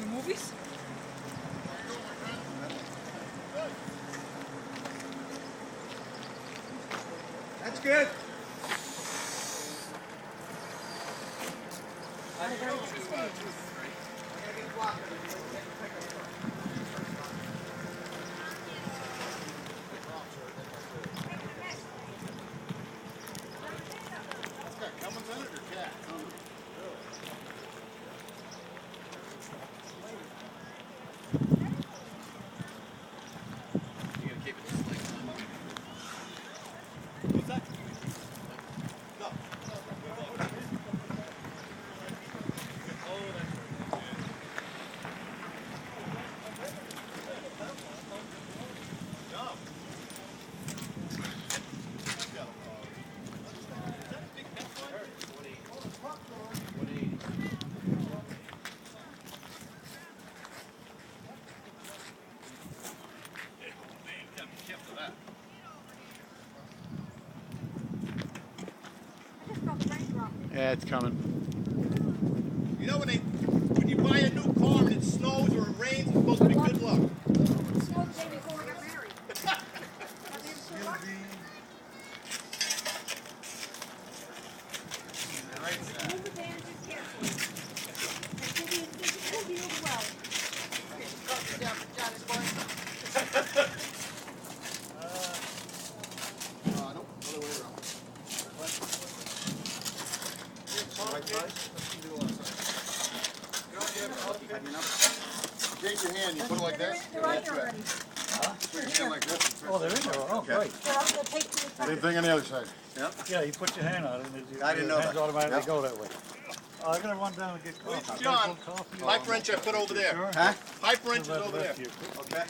movies? That's good. Yeah, it's coming. You know when you buy a new car and it snows or it rains, it's supposed to be good luck. Smoke day before we got married. Move the bandages carefully. And give you well. Nope, other way around. Right side? Take your hand, you put it like this. They're right here already. Put your hand like this. Oh, they're in there. Oh, great. They're up to take to the side. Same thing on the other side. Yeah, you put your hand on it and I didn't know your hands that. automatically Yep. go that way. I gotta run down and get coffee. John, Coffee? pipe wrench I put over there. Sure. Pipe wrench is That's over the there. rest of you. Okay.